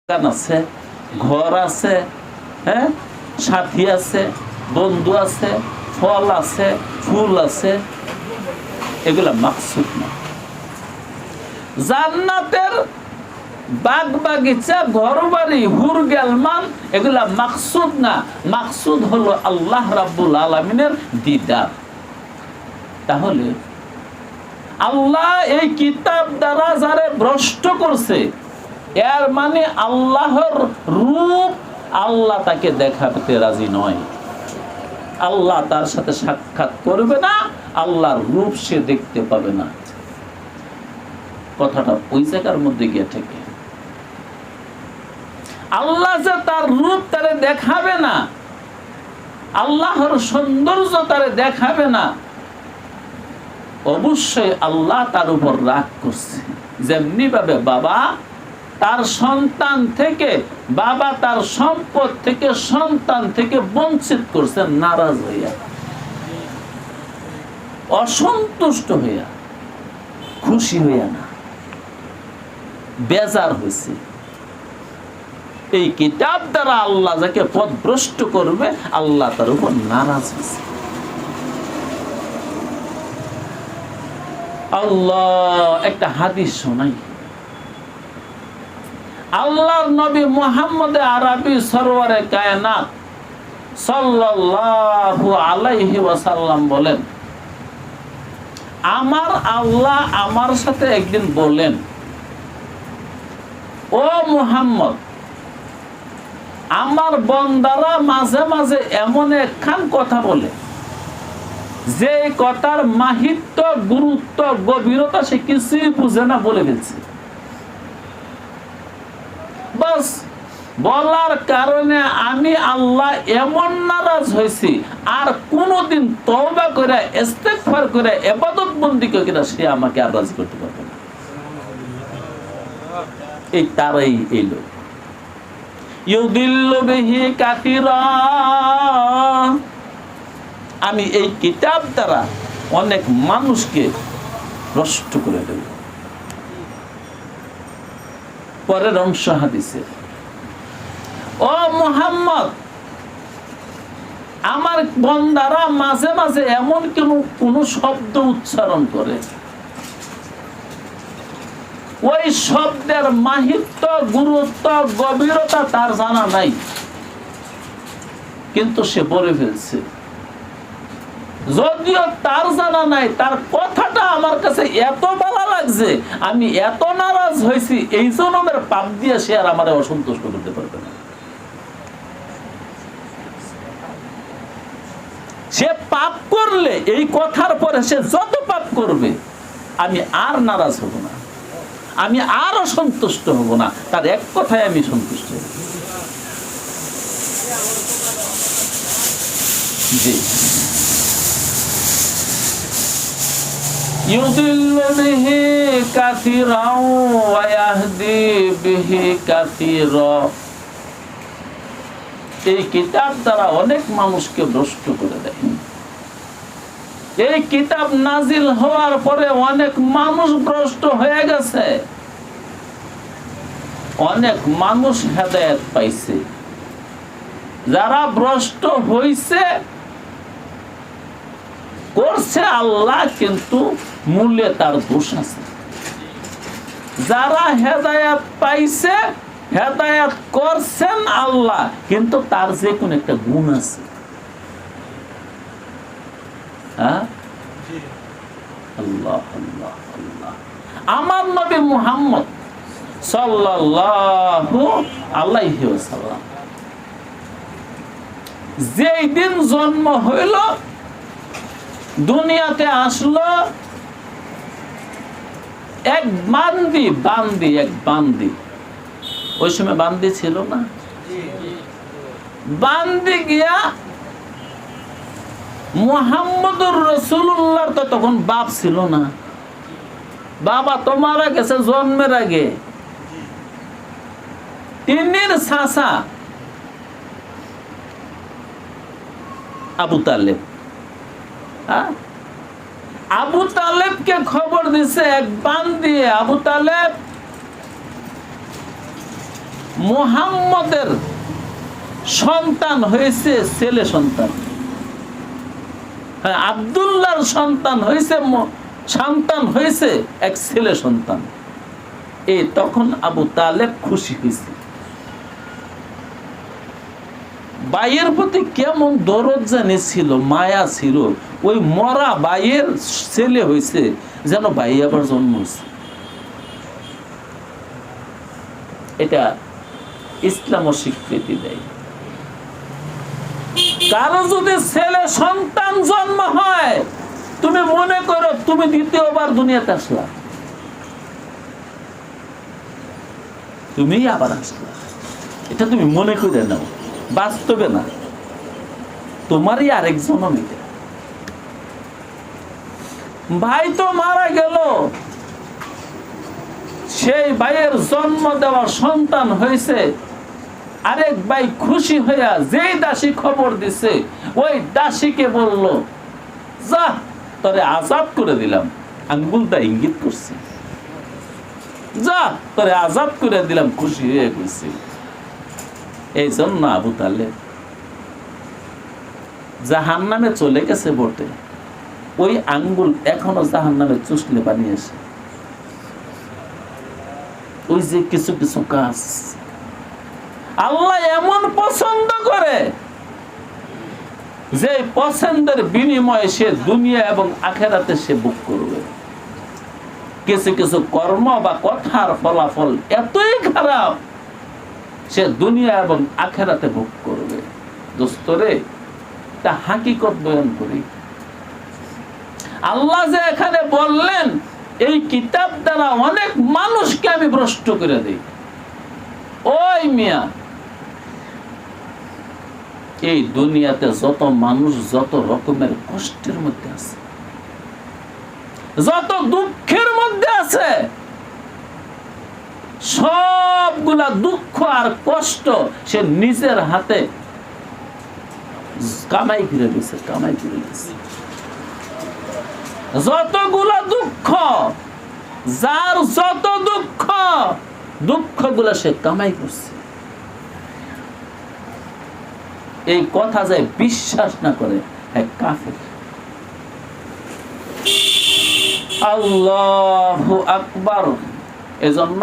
আছে, ঘর আছে, হ্যাঁ, সাথী আছে, বন্ধু আছে, ফল আছে, ফুল আছে, এগুলা মাকসুদ না। জান্নাতের বাগ বাগিচা, ঘর বাড়ি, হুর গেলমান, এগুলা মাকসুদ না। মাকসুদ হলো আল্লাহ রাব্বুল আলামিনের দিদার। তাহলে আল্লাহ এই কিতাব দ্বারা যারে ভ্রষ্ট করছে, এর মানে আল্লাহর রূপ আল্লাহ তাকে দেখাতে রাজি নয়। আল্লাহ তার সাথে সাক্ষাৎ করবে না, আল্লাহর রূপ সে দেখতে পাবে না। কথাটা ওই জায়গার মধ্যে গিয়ে থেকে আল্লাহ যে তার রূপ তারে দেখাবে না, আল্লাহর সৌন্দর্য তারে দেখাবে না, অবশ্যই আল্লাহ তার উপর রাগ করছে। যেমনি ভাবে বাবা তার সন্তান থেকে, বাবা তার সম্পদ থেকে, সন্তান থেকে বঞ্চিত করছে, নারাজ হইয়া, অসন্তুষ্ট হইয়া, খুশি হইয়া না, বেজার হয়েছে। এই কিতাব দ্বারা আল্লাহ যাকে পথভ্রষ্ট করবে, আল্লাহ তার উপর নারাজ হয়েছে। আল্লাহ একটা হাদিস শোনাই। আল্লাহর নবী মুহাম্মদ আরবি সরওয়ারে কায়নাত সাল্লাল্লাহু আলাইহি ওয়াসাল্লাম বলেন, আমার আল্লাহ আমার সাথে একদিন বলেন, ও মুহাম্মদ, আমার বান্দারা মাঝে মাঝে এমন একখান কথা বলে যে কথার মাহিত্য, গুরুত্ব, গভীরতা সে কিছুই বুঝে না, বলে ফেলছে। বাস বলার কারণে আমি আল্লাহ এমন নারাজ হয়েছি, আর কোনদিন তওবা করে, ইস্তেগফার করে, ইবাদত বন্দি করে সে আমাকে আর রাজি করতে পারবে না। এই তারাই এই লোক। ইউদিল্লু বিহি কাসীরা, আমি এই কিতাব দ্বারা অনেক মানুষকে ভ্রষ্ট করে দেব। পরের অংশ হাদিসে, ও মুহাম্মদ, আমার বান্দারা মাঝে মাঝে এমন কোন শব্দ উচ্চারণ করে, ওই শব্দের মাহিত্য, গুরুত্ব, গভীরতা তার জানা নাই, কিন্তু সে বলে ফেলছে। যদিও তার জানা নাই, তার কথাটা আমার কাছে এত ভালো লাগছে, আমি এত নারাজ হয়েছি, এই জন্মের পাপ দিয়ে সে আর আমারে অসন্তুষ্ট করতে পারবে না। সে পাপ করলে, এই কথার পরে সে যত পাপ করবে, আমি আর নারাজ হব না, আমি আর অসন্তুষ্ট হব না, তার এক কথায় আমি সন্তুষ্ট হব। জি, ইউদিল্লু বিহি কাসীরা ওয়া ইয়াহদি বিহি কাসীরা, এই কিতাব দ্বারা অনেক মানুষকে ভ্রষ্ট করে দেয়। এই কিতাব নাজিল হওয়ার পরে অনেক মানুষ ভ্রষ্ট হয়ে গেছে, অনেক মানুষ হেদায়েত পাইছে। যারা ভ্রষ্ট হইছে করছে আল্লাহ, কিন্তু মূলে তার দোষ আছে। যারা হেদায়েত পাইছে, হেদায়েত করছেন আল্লাহ, কিন্তু তার যে কোন একটা গুণ আছে। আল্লাহ আল্লাহ আল্লাহ। আমার নবী মুহাম্মদ সাল্লাল্লাহু আলাইহি ওয়াসাল্লাম যেই দিন জন্ম হইল, দুনিয়াতে আসলো, এক বান্দি, ওই সময় বান্দি ছিল না, বান্দি গিয়া মুহাম্মদুর রাসূলুল্লাহর তো তখন বাপ ছিল না, বাবা তো মারা গেছে জন্মের আগে। তিনির চাচা আবু তালেব, আবু তালেবকে খবর দিছে এক বান্দি, আবু তালেব মুহাম্মদের সন্তান হয়েছে ছেলে সন্তান, হ্যাঁ, আব্দুল্লাহর সন্তান হয়েছে এক ছেলে সন্তান। এই তখন আবু তালেব খুশি হয়েছে। ভাইয়ের প্রতি কেমন দরদ জানি ছিল, মায়া ছিল। ওই মরা ভাইয়ের ছেলে হয়েছে, যেন ভাই আবার জন্ম হয়েছে। এটা ইসলাম স্বীকৃতি দেয়। কারো যদি ছেলে সন্তান জন্ম হয়, তুমি মনে করো তুমি দ্বিতীয়বার দুনিয়াতে আসলা, তুমি আবার আসলা। এটা তুমি মনে করে নাও, বাস্তবে না, তোমারই আরেক জন্ম। ভাই তো মারা গেল, সেই ভাইয়ের জন্ম দেওয়া সন্তান হয়েছে। আরেক ভাই খুশি হইয়া যেই দাসী খবর দিছে, ওই দাসীকে বলল, যা তোরে আজাদ করে দিলাম। আঙ্গুলটা ইঙ্গিত করছে, যা তোরে আজাদ করে দিলাম, খুশি হয়ে গেছে। এই জন্য আবু তালেব জাহান্নামে চলে গেছে বটে, ওই আঙ্গুল এখনো জাহান্নামে চুষলে বানিয়েছে। ওই যে কিছু কিছু কাজ আল্লাহ এমন পছন্দ করে, যে পছন্দের বিনিময়ে সে দুনিয়া এবং আখেরাতে সে ভোগ করবে। কিছু কিছু কর্ম বা কথার ফলাফল এতই খারাপ, সে দুনিয়া এবং আখেরাতে ভোগ করবে। দোস্তরে, তা হাকিকত বয়ান করি। আল্লাহ যে এখানে বললেন, এই কিতাব দ্বারা অনেক মানুষকে আমি ভ্রষ্ট করে দিই। ওই মিয়া, এই দুনিয়াতে যত মানুষ যত রকমের কষ্টের মধ্যে আছে, যত দুঃখের মধ্যে আছে, সবগুলা দুঃখ আর কষ্ট সে নিজের হাতে কামাই করে দিয়েছে, কামাই করে দিয়েছে। যতগুলা দুঃখ, যার যত দুঃখ, দুঃখগুলা সে কামাই করছে। এই কথা যে বিশ্বাস না করে, হ্যাঁ কাফের। আল্লাহু আকবার। এজন্য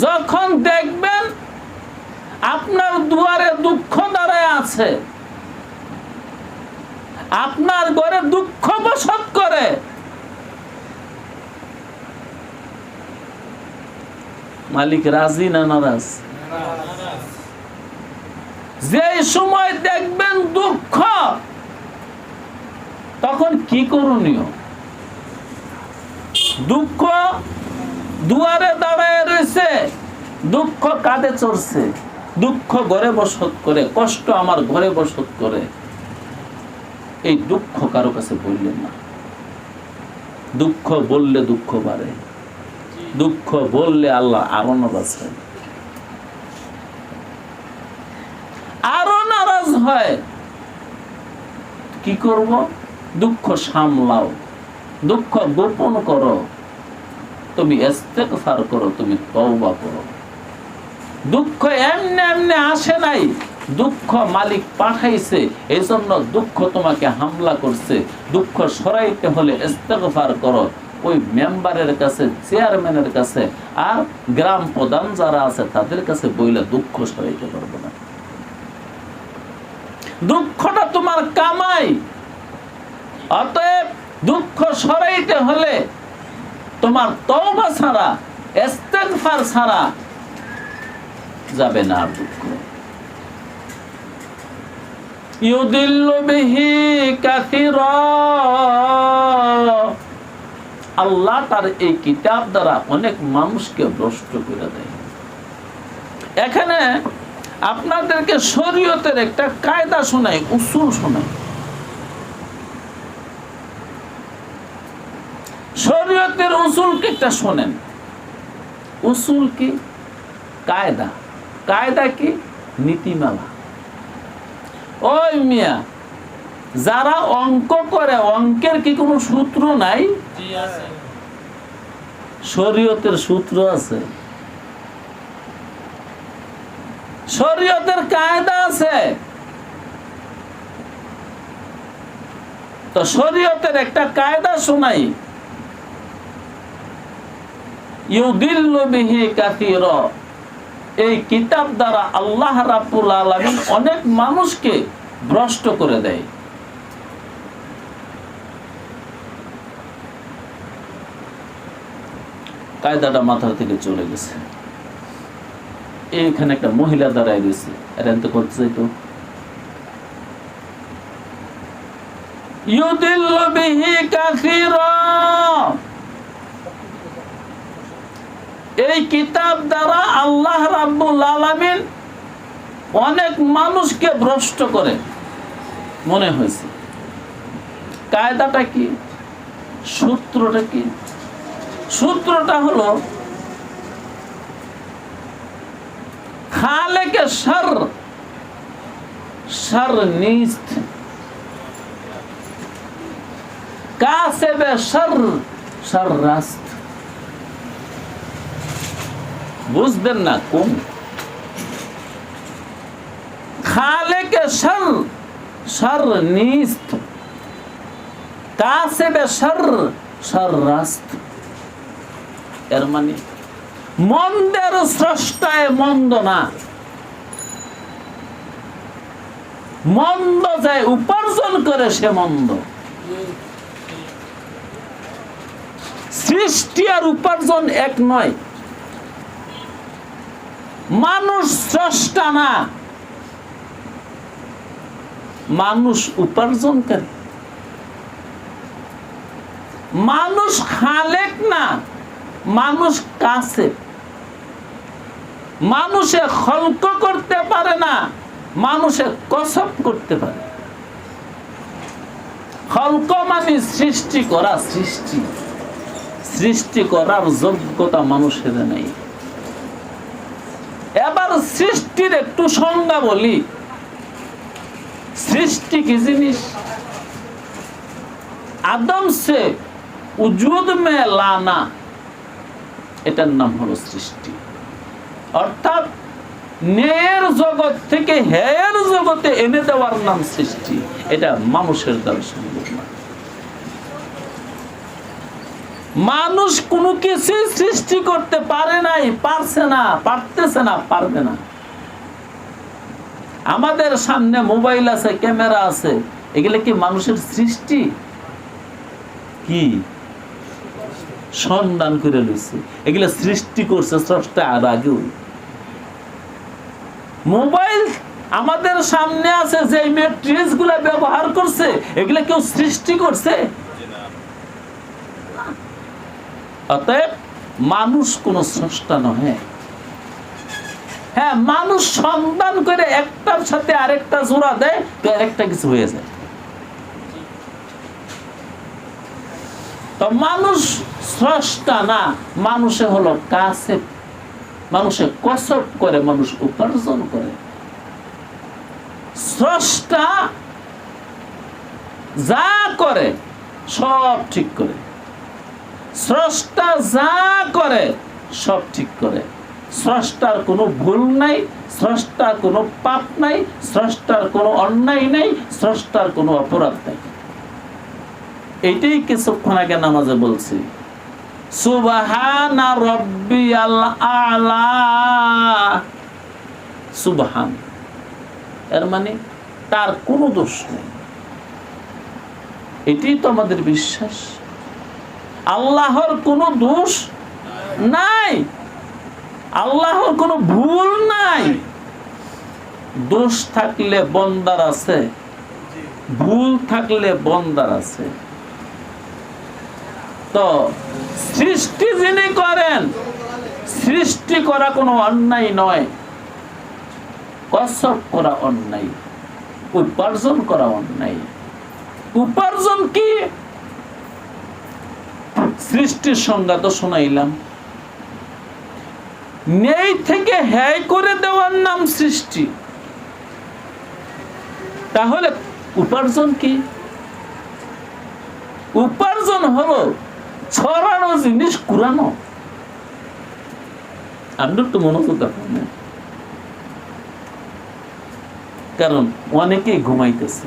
যখন দেখবেন আপনার দুয়ারে দুঃখ দাঁড়ায় আছে, আপনার ঘরে দুঃখ বসত করে, মালিক রাজি না নারাজ? যে সময় দেখবেন দুঃখ, তখন কি করণীয়? দুঃখ দুয়ারে দাঁড়ায় রয়েছে, দুঃখ কাঁধে চড়ছে, দুঃখ ঘরে বসত করে, কষ্ট আমার ঘরে বসত করে। এই দুঃখ কারো কাছে বললেন না। দুঃখ বললে দুঃখ বাড়ে, দুঃখ বললে আল্লাহ আরো নারাজ হয়, আরো নারাজ হয়। কি করব? দুঃখ সামলাও, দুঃখ গোপন করো, তুমি ইস্তেগফার করো, তুমি তওবা করো। দুঃখ এমনি এমনি আসে নাই, দুঃখ মালিক পাঠাইছে, এই জন্য দুঃখ তোমাকে হামলা করছে। দুঃখ সরাইতে হলে ইস্তেগফার করো, ওই মেম্বারের কাছে, চেয়ারম্যানের কাছে, আর গ্রাম প্রধান যারা আছে তাদের কাছে বইলে দুঃখ সরাইতে পারবো না। দুঃখটা তোমার কামাই। অতএব দুঃখ সরাইতে হলে তোমার তওবা ছাড়া, ইস্তেগফার ছাড়া যাবে না। দুঃখ ইউদিল্লু বিহি কাসীরা, আল্লাহ তার এই কিতাব দ্বারা অনেক মানুষকে ভ্রষ্ট করে দেয়। এখানে আপনাদেরকে শরীয়তের একটা কায়দা শোনাই, উসুল শোনাই। শরীয়তের উসুল কি একটা শোনেন। উসুল কি? কায়দা। কায়দা কি? নীতিমালা। ওই মিয়া, যারা অঙ্ক করে, অঙ্কের কি কোনো সূত্র নাই? শরীয়তের সূত্র আছে। শরীয়তের কায়দা আছে। তো শরীয়তের একটা কায়দা শোনাই, ইউদিল্লু বিহি কাসীরা। এই কিতাব দ্বারা আল্লাহ রাব্বুল আলামিন অনেক মানুষকে ভ্রষ্ট করে দেয়। কায়দাটা মাথা থেকে চলে গেছে। এইখানে একটা মহিলা দাঁড়ায় গেছে, এটা তো করতে চাইতো। ইউদিল্লু বিহি কাসীরা। এই কিতাব দ্বারা আল্লাহ রাব্বুল আলামিন অনেক মানুষকে ভ্রষ্ট করে মনে হয়েছে। কায়দাটা কি, সূত্রটা কি? সূত্রটা হলো খালেকে শর, শর নিস্ত, কাসেবে শর, শর রাস্ত। বুঝবেন না কোন? খালেকে শর, শর নিস্ত, কাসেবে শর, শর রাস্ত। এর মানে মন্দের স্রষ্টায় মন্দ না, মন্দ যায় উপার্জন করে সে মন্দ। সৃষ্টি আর উপার্জন এক নয়। মানুষ স্রষ্টা না, মানুষ উপার্জনকারী। মানুষ খালেক না, মানুষ কাসেব। মানুষে খলক করতে পারে না, মানুষে কসব করতে পারে। খলক মানে সৃষ্টি করা, সৃষ্টি, সৃষ্টি করার যোগ্যতা মানুষের নেই। এবার সৃষ্টির একটু সংজ্ঞা বলি। সৃষ্টি কি জিনিস? আদম সে উজুদ মে লানা, এটার নাম হলো সৃষ্টি। অর্থাৎ নেয়ের জগৎ থেকে হেয়ের জগতে এনে দেওয়ার নাম সৃষ্টি। এটা মানুষের দ্বারা সম্ভব না। মানুষ কোনো কিছু সৃষ্টি করতে পারে নাই, পারছে না, পারতেছে না, পারবে না। আমাদের সামনে মোবাইল আছে, ক্যামেরা আছে, এগুলো কি মানুষের সৃষ্টি? কি সন্ধান করে লইছে? এগুলো সৃষ্টি করছে স্রষ্টা আর আগেও। মোবাইল আমাদের সামনে আছে, যে ম্যাট্রিক্স গুলা ব্যবহার করছে, এগুলা কেউ সৃষ্টি করছে? অতএব মানুষ কোন স্রষ্টা নয়। হ্যাঁ, মানুষ সন্ধান করে একটার সাথে আরেকটা জোড়া দেয়, তো আরেকটা কিছু হয়ে যায়। তো মানুষ স্রষ্টা না, মানুষে হলো কাসেব। মানুষে কসব করে, মানুষ উপার্জন করে। স্রষ্টা যা করে সব ঠিক করে। স্রষ্টা যা করে সব ঠিক করে। স্রষ্টার কোনো ভুল নাই, স্রষ্টার কোনো পাপ নাই, স্রষ্টার কোনো অন্যায় নাই, স্রষ্টার কোনো অপরাধ নাই। এইটাই কিছুক্ষণ আগে নামাজে বলছি, সুবহানা রাব্বিয়াল আ'লা। সুবহান এর মানে তার কোনো দোষ নেই। এটাই তো আমাদের বিশ্বাস। আল্লাহর কোনো দোষ নাই, আল্লাহর কোনো ভুল নাই। দোষ থাকলে বন্দার আছে, ভুল থাকলে বন্দার আছে। তো সৃষ্টি যিনি করেন, সৃষ্টি করা কোনো অন্যায় নয়, কসব করা অন্যায়, উপার্জন করা অন্যায়। উপার্জন কি? সৃষ্টির সংজ্ঞা তো শোনাইলাম। নেই থেকে হ্যায় করে দেওয়ার নাম সৃষ্টি। তাহলে উপার্জন কি? উপার্জন হলো ছড়ানো জিনিস কুরানো। আমি একটু মনোযোগ দেখুন। কারণ অনেকেই ঘুমাইতেছে।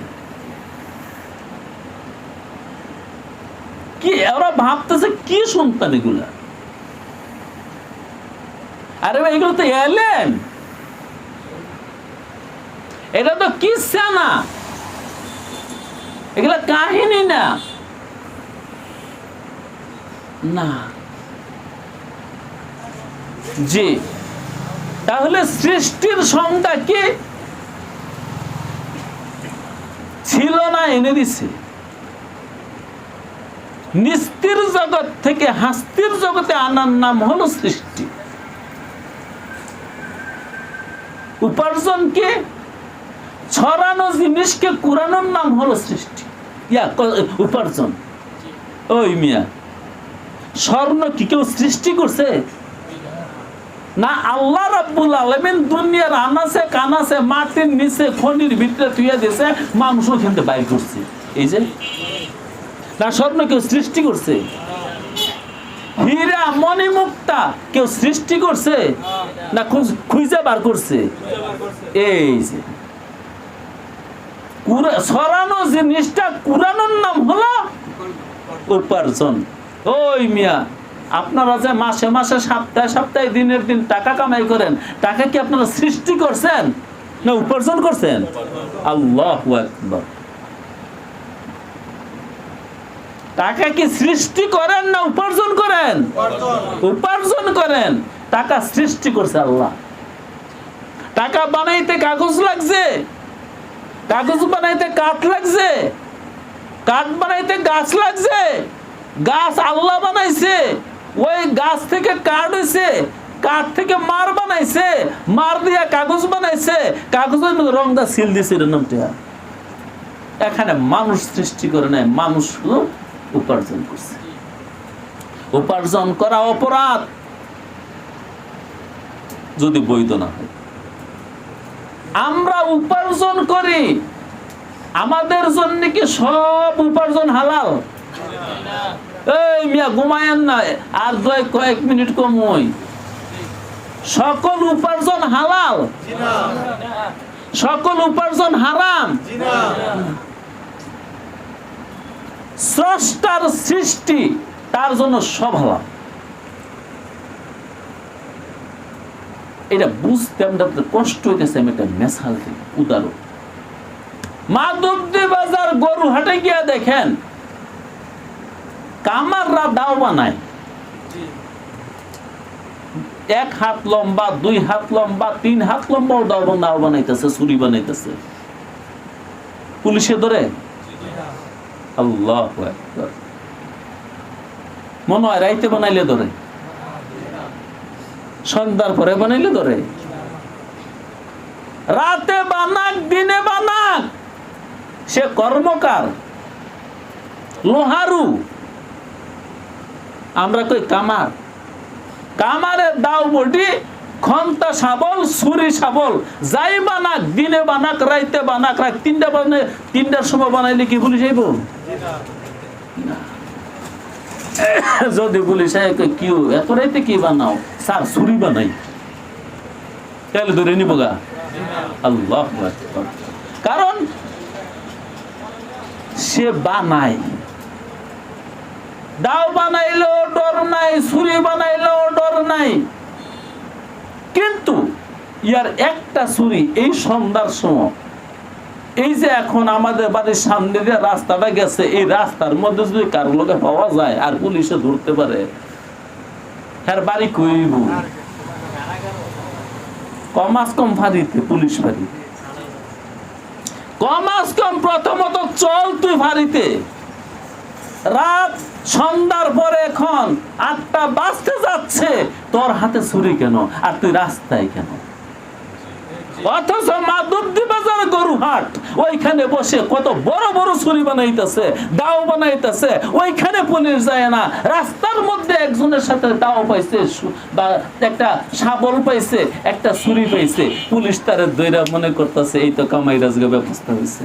কি ওরা ভাবতেছে কি সন্তান এগুলা? আরে ভাই এগুলো তো এলেন, এটা তো কিচ্ছা না, এগুলা কাহিনী না। না জি, তাহলে সৃষ্টির সংজ্ঞা কি ছিল না এনে দিছে। নিস্তির জগৎ থেকে হাস্তির জগতে আনার নাম হলো সৃষ্টি। উপার্জনকে ছড়ানো জিনিসকে কুরানোর নাম হলো সৃষ্টি, উপার্জন। ওই মিয়া, স্বর্ণ কি কেউ সৃষ্টি করছে? না, আল্লাহ রাব্বুল আলামিন দুনিয়ার আনাসে কানাসে মাটির নিচে খনির ভিতরে থুইয়া দিয়েছে, মানুষ ওখান থেকে বাইর করছে। এই যে না, স্বর্ণ কেউ সৃষ্টি করছে? হীরা মণিমুক্তা কেউ সৃষ্টি করছে? না খুঁজে বার করছে? এই যে ছড়ানো জিনিসটা কুরানোর নাম হলো উপার্জন। ওই মিয়া, আপনারা যে মাসে মাসে সপ্তাহে সপ্তাহে দিনের দিন টাকা কামাই করেন, টাকা কি আপনারা সৃষ্টি করছেন না উপার্জন করছেন? আল্লাহু আকবার। টাকা কি সৃষ্টি করেন না উপার্জন করেন? উপার্জন করেন। টাকা সৃষ্টি করছে আল্লাহ। টাকা বানাইতে কাগজ লাগছে, কাগজ বানাইতে কাঠ লাগছে, কাঠ বানাইতে গাছ লাগছে, গাছ আল্লাহ বানাইছে, ওই গাছ থেকে কাঠ হয়েছে, কাঠ থেকে মার বানাইছে, মার দিয়া কাগজ বানাইছে, কাগজের মধ্যে রং দা সিল দিয়েছে। নামটা এখানে মানুষ সৃষ্টি করে নাই, মানুষ উপার্জন করছে। উপার্জন করা অপরাধ যদি বৈধ না হয়। আমরা উপার্জন করি, আমাদের জন্য কি সব উপার্জন হালাল? এই মিয়া ঘুমায়েন না, আর কয়েক মিনিট কমই। সকল উপার্জন হালাল? সকল উপার্জন হারাম? স্রষ্টার সৃষ্টি, তার জন্য সব হালাল। এটা বুঝতে আমাদের কষ্ট হইতেছে। আমি একটা মেসাল দিই, উদাহরণ। মাধবদী বাজার গরু হাটে গিয়া দেখেন, কামাররা দাও বানায়, 1 হাত লম্বা, 2 হাত লম্বা, 3 হাত লম্বা দাও বানাইতেছে, ছুরি বানাইতেছে। পুলিশে ধরে? আল্লাহু আকবার। মনে হয় রাইতে বানাইলে ধরে, সন্ধ্যার পরে বানাইলে ধরে। রাতে বানাক দিনে বানাক, সে কর্মকার, লোহারু। আমরা কই কামার। কামারের দাও বটি, খন্তা শাবল, ছুরি শাবল, যাই বানাক, দিনে বানাক রাইতে বানাক, রাত 3টার সময় বানাইলে কি পুলিশ আইব? যদি পুলিশ কি এত রাইতে কি বানাও? স্যার ছুরি বানাই, তাহলে ধরে নিব গা? আল্লাহ। কারণ সে বানায়। দাও বানাইলেও ডর নাই, ছুরি বানাইলেও ডর নাই। কিন্তু ইয়ার একটা ছুরি এই সন্ধ্যার সময়, এই যে এখন আমাদের বাড়ির সামনে দিয়ে রাস্তাটা গেছে, এই রাস্তার মধ্যে যদি কারো লোকে পাওয়া যায় আর পুলিশে ধরতে পারে, হ্যাঁ বাড়ি কইব কমাস কম ফাঁড়িতে, পুলিশ ফাঁড়িতে কমাস কম। প্রথমত চল তুই ফাঁড়িতে, রাত সন্ধ্যার পরে এখন 8টা বাজতে যাচ্ছে, তোর হাতে ছুরি কেন আর তুই রাস্তায় কেন? অথচ মাধবদী বাজার গরু হাট, ওইখানে বসে কত বড় বড় ছুরি বানাইতেছে, দাও বানাইতেছে, ওইখানে পুলিশ যায় না। রাস্তার মধ্যে একজনের সাথে দাও পাইছে, বা একটা শাবল পাইছে, একটা ছুরি পাইছে, পুলিশ তারে দইরা মনে করতেছে এই তো কামাই রাজগা ব্যবস্থা হয়েছে।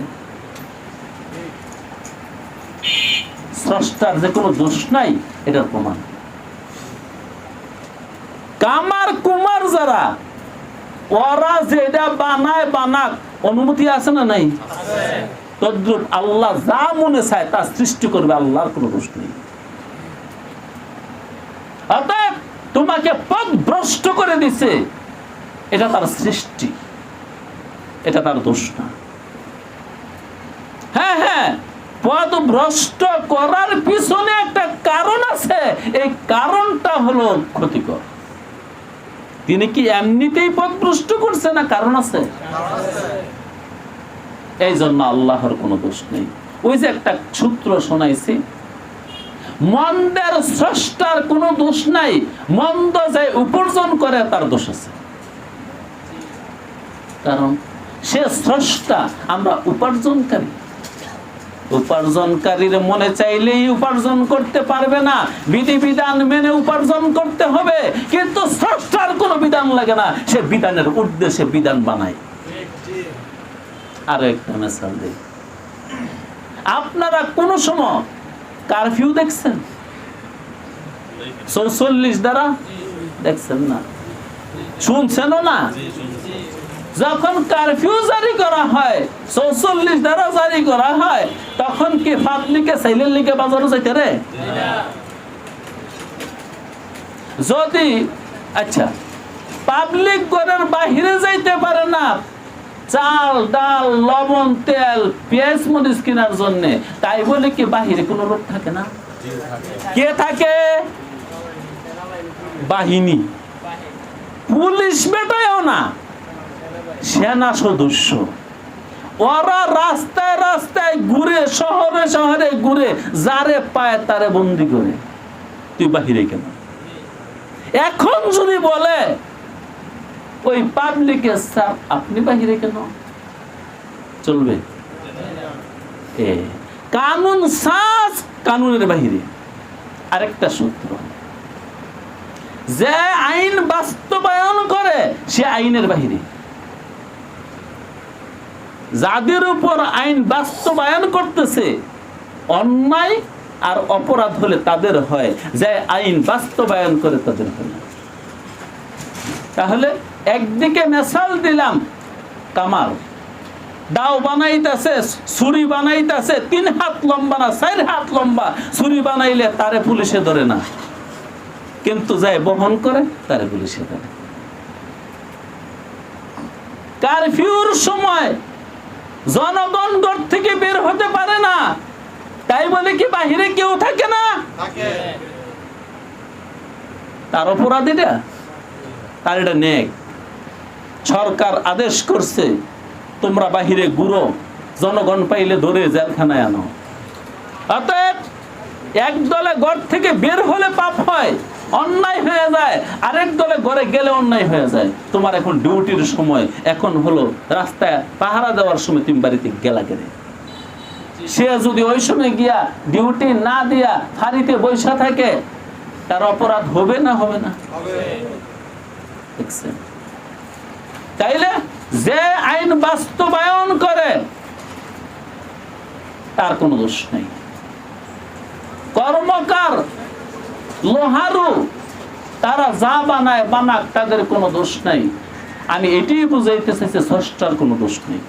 স্রষ্টার যে কোনো দোষ নাই, এটার প্রমাণ। কামার কুমার যারা, ওরা যেটা বানায় বানাক, অনুমতি আছে না নাই? তদ্রুপ আল্লাহ যা মনে চায় তা সৃষ্টি করবে, আল্লাহর কোনো দোষ নেই। অতএব তোমাকে পথ ভ্রষ্ট করে দিছে, এটা তার সৃষ্টি, এটা তার দোষ না। হ্যাঁ হ্যাঁ, পথ ভ্রষ্ট করার পিছনে একটা কারণ আছে, এই কারণটা হলো ক্ষতিকর। তিনি কি এমনিতেই পথ ভ্রষ্ট করছে না কারণ আছে? এই জন্য আল্লাহর কোনো দোষ নেই। ওই যে একটা সূত্র শোনাইছি, মন্দের স্রষ্টার কোনো দোষ নাই, মন্দ যে উপার্জন করে তার দোষ আছে। কারণ সে স্রষ্টা, আমরা উপার্জনকারী। উপার্জনকারীর মনে চাইলেই উপার্জন করতে পারবে না, বিধিবিধান মেনে উপার্জন করতে হবে। কিন্তু স্রষ্টার কোনো বিধান লাগে না, সে বিধানের উদ্দেশ্যে বিধান বানায়। আরো একটা মিসাল দেই, আপনারা কোন সময় কারফিউ দেখছেন? ৪৪ দ্বারা দেখছেন না, শুনছেনও না? যখন কারফিউ জারি করা হয়, ৪৪ দ্বারা জারি করা হয়, তখন কি পাবলিকে সাইলের লিগে বাজারও যাইতে রে? যদি আচ্ছা পাবলিক ঘরের বাহিরে যাইতে পারে না চাল ডাল লবণ তেল পেঁয়াজ মরিচ কেনার জন্য, তাই বলে কি বাহিরে কোনো লোক থাকে না? কে থাকে? বাহিনী, পুলিশ বেটায়ও না, সেনা সদস্য। ওরা রাস্তায় রাস্তায় ঘুরে, শহরে শহরে ঘুরে, যারে পায় তারে বন্দি করে। তুই বাহিরে কেন? এখন যদি বলে ওই পাবলিকের স্যার আপনি বাহিরে কেন, চলবে? কানুন সাজ, কানুনের বাহিরে। আরেকটা সূত্র, যে আইন বাস্তবায়ন করে সে আইনের বাহিরে। যাদের উপর আইন বাস্তবায়ন করতেছে, অন্যায় আর অপরাধ হলে তাদের হয়, যে আইন বাস্তবায়ন করে তাদের হয় না। তাহলে একদিকে মেসাল দিলাম, কামাল দাও বানাইতেছে, ছুরি বানাইতেছে, 3 হাত লম্বা না 4 হাত লম্বা, ছুরি বানাইলে তারে পুলিশে ধরে না, কিন্তু যায় বহন করে তারে পুলিশে ধরে। কারফিউর সময় জনগণ ঘর থেকে বের হতে পারে না, তাই বলে কি বাহিরে কেউ থাকে না? তার অপরাধ এটা, তার এটা নেক। সরকার আদেশ করছে তোমরা বাহিরে ঘুরো, জনগণ পাইলে ধরে জেলখানায় আনো। অতএব এক দলে ঘর থেকে বের হলে পাপ হয়, অন্যায় হয়ে যায়, আরেক দলে ঘরে গেলে অন্যায় হয়ে যায়। তোমার এখন ডিউটির সময়, এখন হলো রাস্তায় পাহারা দেওয়ার সময়, তুমি বাড়িতে গেলা গেলে, সে যদি ওই সময় গিয়া ডিউটি না দিয়া ফাঁড়িতে বৈশা থাকে, তার অপরাধ হবে না হবে না? তাইলে যে আইন বাস্তবায়ন করে তার কোনো দোষ নেই। কর্মকার লোহারু তারা যা বানায় বানাক, তাদের কোনো দোষ নাই। আমি এটাই বুঝাইতে চাইছি, স্রষ্টার কোনো দোষ নেই।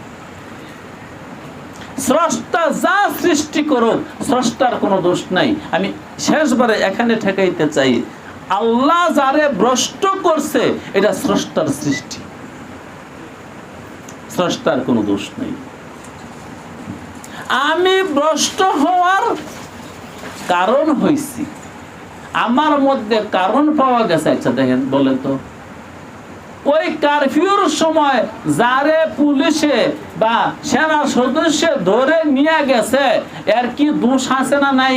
স্রষ্টা যা সৃষ্টি করুক, স্রষ্টার কোনো দোষ নাই। আমি শেষবারে এখানে ঠেকাইতে চাই, আল্লাহ যারে ভ্রষ্ট করছে এটা স্রষ্টার সৃষ্টি, স্রষ্টার কোনো দোষ নেই। আমি ভ্রষ্ট হওয়ার কারণ হইছি, আমার মধ্যে কারণ পাওয়া গেছে। আচ্ছা দেখেন, বলেন তো, ওই কারফিউর সময় যারে পুলিশে বা সেনা সদস্য ধরে নিয়ে গেছে, এর কি দোষ আছে না নাই?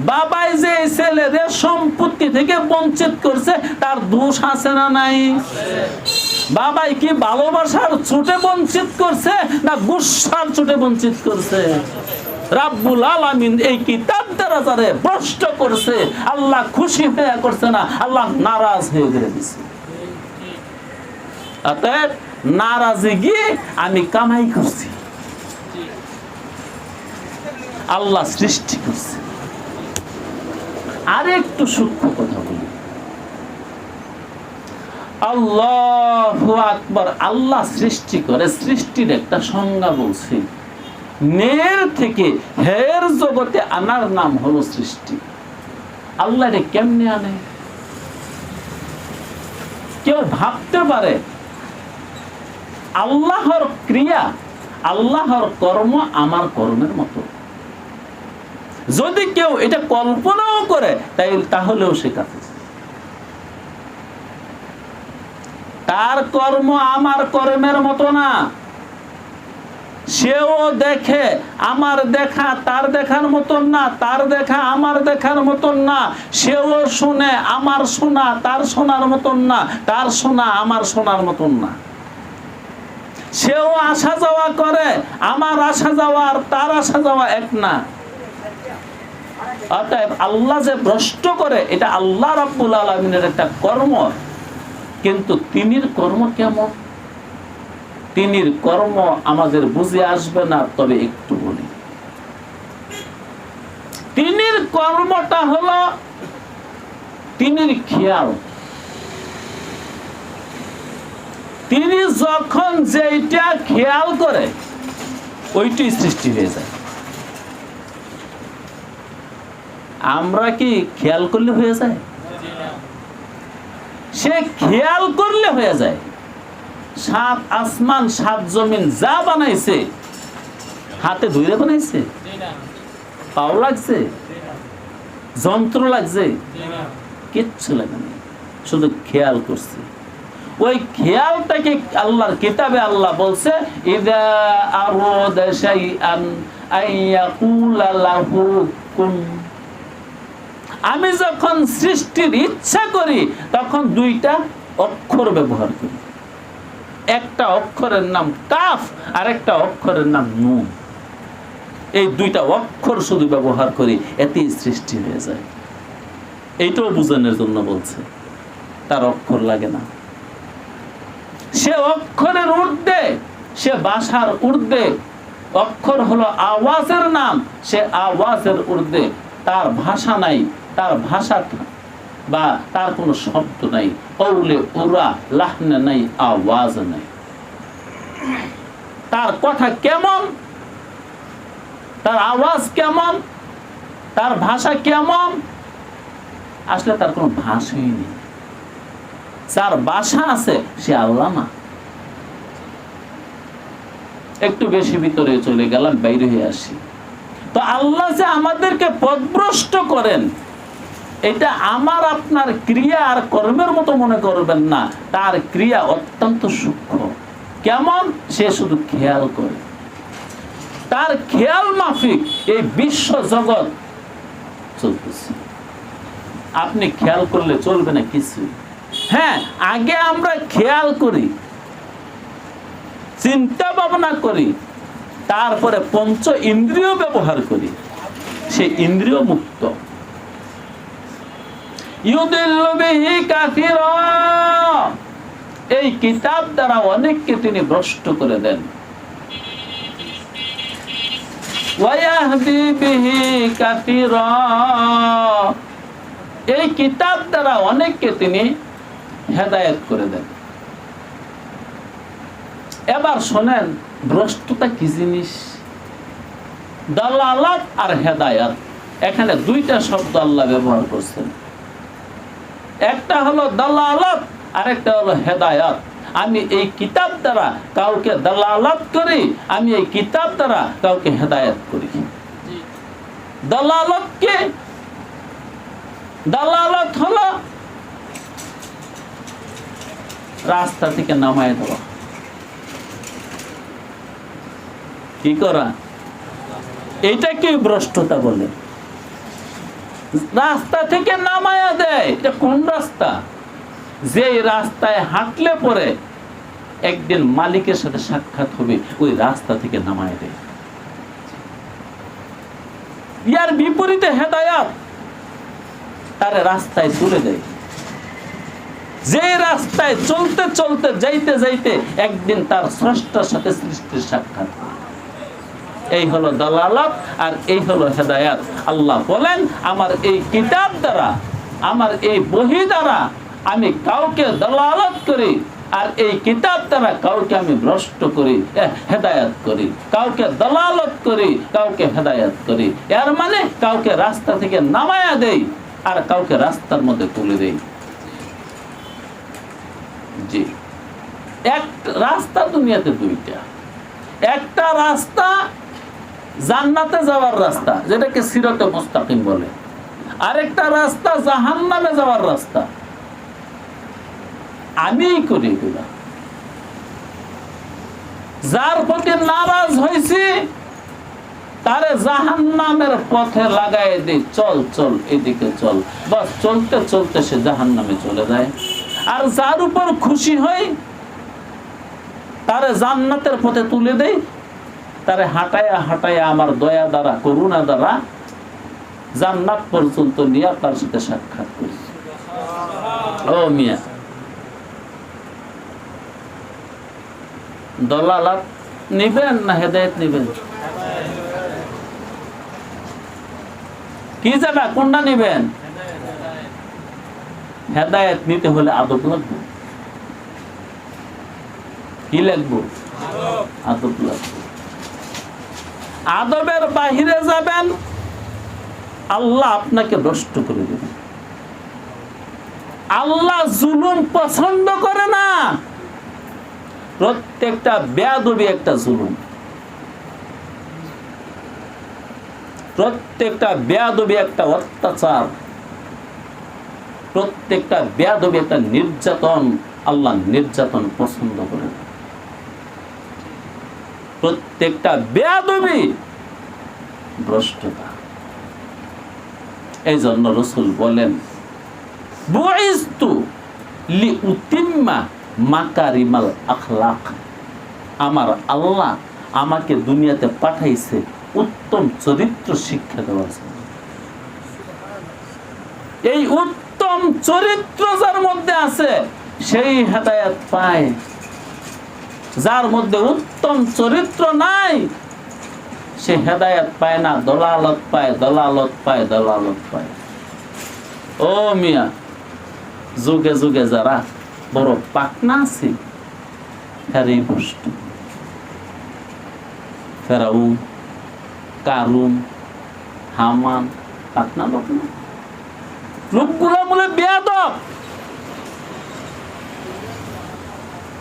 বাবাই যে ছেলেদের সম্পত্তি থেকে বঞ্চিত করছে, তার দোষ আছে না নাই? বাবাই কি ভালোবাসার ছুটে বঞ্চিত করছে না গুসার ছুটে বঞ্চিত করছে? রাব্বুল আলামিন এই কিতাব দ্বারা যারে ভ্রষ্ট করছে, আল্লাহ খুশি হয়ে করছে না, আল্লাহ নারাজ হয়ে গেছে। অতএব নারাজে গিয়ে আমি কামাই করছি, আল্লাহ সৃষ্টি করছে। আর একটু সূক্ষ্ম কথা বলি, আল্লাহু আকবার। আল্লাহ সৃষ্টি করে, সৃষ্টির একটা সংজ্ঞা বলছি। নের থেকে হের জগতে আনার নাম হলো সৃষ্টি। আল্লাহ রে কেমনে আনে? কেউ ভাবতে পারে আল্লাহর ক্রিয়া, আল্লাহর কর্ম আমার কর্মের মতো? যদি কেউ এটা কল্পনাও করে তাহলেও সে কাফের। তার কর্ম আমার কর্মের মতো না। সেও দেখে, আমার দেখা তার দেখার মতন না, তার দেখা আমার দেখার মতন না। সেও শুনে, আমার শোনা তার শোনার মতন না, তার শোনা আমার শোনার মতন না। সেও আসা যাওয়া করে, আমার আসা যাওয়া আর তার আসা যাওয়া এক না। অতএব আল্লাহ যে ভ্রষ্ট করে, এটা আল্লাহ রাব্বুল আলামিনের একটা কর্ম। কিন্তু তিনির কর্ম কেমন? তিনির কর্ম আমাদের বুঝে আসবে না, তবে একটু বলি। তিনির কর্মটা হলো তিনির খেয়াল। তিনি যখন যেটা খেয়াল করে ওইটাই সৃষ্টি হয়ে যায়। আমরা কি খেয়াল করলে হয়ে যায়? সে খেয়াল করলে হয়ে যায়। সাত আসমান সাত জমিন যা বানাইছে, হাতে ধুইরে বানাইছে? পাও লাগছে? যন্ত্র লাগছে? কিচ্ছু লাগে না, শুধু খেয়াল করছে। ওই খেয়ালটাকে আল্লাহর কিতাবে আল্লাহ বলছে, ইযা আরাদা শাইআন আইয়াকুলা লাহু কুন। আমি যখন সৃষ্টির ইচ্ছা করি তখন দুইটা অক্ষর ব্যবহার করি। একটা অক্ষরের নাম কাফ আর একটা অক্ষরের নাম নুন। এই দুইটা অক্ষর শুধু ব্যবহার করি, এতেই সৃষ্টি হয়ে যায়। এইটাও বুঝানোর জন্য বলছে, তার অক্ষর লাগে না। সে অক্ষরের ঊর্ধ্বে, সে ভাষার ঊর্ধ্বে। অক্ষর হলো আওয়াজের নাম, সে আওয়াজের ঊর্ধ্বে। তার ভাষা নাই, তার ভাষা বা তার কোনো শব্দ নাই, কওলে উরা লাহনে নাই, আওয়াজ নাই। তার কথা কেমন, তার আওয়াজ কেমন, তার ভাষা কেমন? আসলে তার কোনো ভাষাই নেই। যার ভাষা আছে সে আল্লাহ না। একটু বেশি ভিতরে চলে গেলাম, বাইরে হয়ে আসি। তো আল্লাহ যে আমাদেরকে পথভ্রষ্ট করেন, এটা আমার আপনার ক্রিয়া আর কর্মের মতো মনে করবেন না। তার ক্রিয়া অত্যন্ত সূক্ষ্ম। কেমন? সে শুধু খেয়াল করে। তার খেয়াল মাফিক এই বিশ্ব জগৎ চলতেছে। আপনি খেয়াল করলে চলবে না কিছু। হ্যাঁ, আগে আমরা খেয়াল করি, চিন্তা ভাবনা করি, তারপরে পঞ্চ ইন্দ্রিয় ব্যবহার করি। সে ইন্দ্রিয় মুক্ত। ইউদিল্লু বিহি কাসীরা। এই কিতাব দ্বারা অনেককে তিনি ভ্রষ্ট করে দেন। ওয়া ইয়াহদি বিহি কাসীরা। এই কিতাব দ্বারা অনেককে তিনি হেদায়েত করে দেন। এবার শোনেন, ভ্রষ্টতা কি জিনিস? দালালাত আর হেদায়াত, এখানে দুইটা শব্দ আল্লাহ ব্যবহার করছেন। একটা হলো দালালাত আর একটা হলো হেদায়াত। আমি এই কিতাব দ্বারা কাউকে দালালাত করি, আমি এই কিতাব দ্বারা কাউকে হেদায়াত করি। দালালাত কে? দালালাত হলো রাস্তা থেকে নামায় দেওয়া। কি করা? এটা কি ভ্রষ্টতা বলে? রাস্তা থেকে নামায়া দেয়। এটা কোন রাস্তা? যে রাস্তায় হাঁটলে পরে একদিন মালিকের সাথে সাক্ষাৎ হবে, ওই রাস্তা থেকে নামায় দেয়। ইয়ার বিপরীতে হেদায়াত, তার রাস্তায় তুলে দেয়। যে রাস্তায় চলতে চলতে যাইতে যাইতে একদিন তার স্রষ্টার সাথে সৃষ্টির সাক্ষাৎ। এই হলো দালালাত আর এই হলো হেদায়াত। আল্লাহ বলেন, আমার এই কিতাব দ্বারা, আমার এই বহি দ্বারা আমি কাউকে দালালত করি, আর এই কিতাব দ্বারা কাউকে আমি ভ্রষ্ট করি, হেদায়েত করি, কাউকে দালালত করি, কাউকে হেদায়েত করি, এর মানে কাউকে রাস্তা থেকে নামায়া দেই আর কাউকে রাস্তার মধ্যে তুলে দেই। জি, এক রাস্তা দুনিয়াতে দুইটা। একটা রাস্তা জান্নাতে যাওয়ার রাস্তা, যেটাকে সিরাতে মুস্তাকিম বলে, আরেকটা রাস্তা জাহান্নামে যাওয়ার রাস্তা। আমিই করি এগুলা। যার প্রতি নারাজ হয়েছি তারে জাহান্নামের পথে লাগাই দিই, চল চল এদিকে চল, বাস চলতে চলতে সে জাহান্নামে চলে যায়। আর যার উপর খুশি হই তারে জান্নাতের পথে তুলে দেই, তারে হাঁটাইয়া হাঁটাইয়া আমার দয়া দ্বারা, করুণা দ্বারা জান্নাত পর্যন্ত নিয়ে তার সাথে সাক্ষাৎ করি। ও মিয়া, দলালাত নিবেন না হেদায়েত নিবেন? কি যাবে, কোনটা নিবেন? হেদায়েত নিতে হলে আদব লাগবে। কি লাগবে? আদব লাগবে। আদবের বাহিরে যাবেন, আল্লাহ আপনাকে ভ্রষ্ট করে দেবেন। আল্লাহ জুলুম পছন্দ করে না। প্রত্যেকটা বেয়াদবি একটা জুলুম, প্রত্যেকটা বেয়াদবি একটা অত্যাচার, প্রত্যেকটা বেয়াদবি একটা নির্যাতন। আল্লাহ নির্যাতন পছন্দ করে না। প্রত্যেকটা বেয়াদবি ভ্রষ্টতা। এই জন্য রাসূল বলেন, বুইস্তু লিউতিম্মা মাকারিমাল আখলাক। আমার আল্লাহ আমাকে দুনিয়াতে পাঠাইছে উত্তম চরিত্র শিক্ষা দেওয়ার জন্য। এই উত্তম চরিত্র যার মধ্যে আছে সেই হেদায়েত পায়। যার মধ্যে উত্তম চরিত্র নাই সে হেদায়েত পায় না, দলালত পায়, দলালত পায়, দলালত পায়। ও মিয়া, যুগে যুগে যারা বড় পাকনা আছে হেরেই ভ্রষ্ট। ফেরাউন, কারুন, হামান পাকনা লোক না, লোকগুলো বলে বেয়াদব।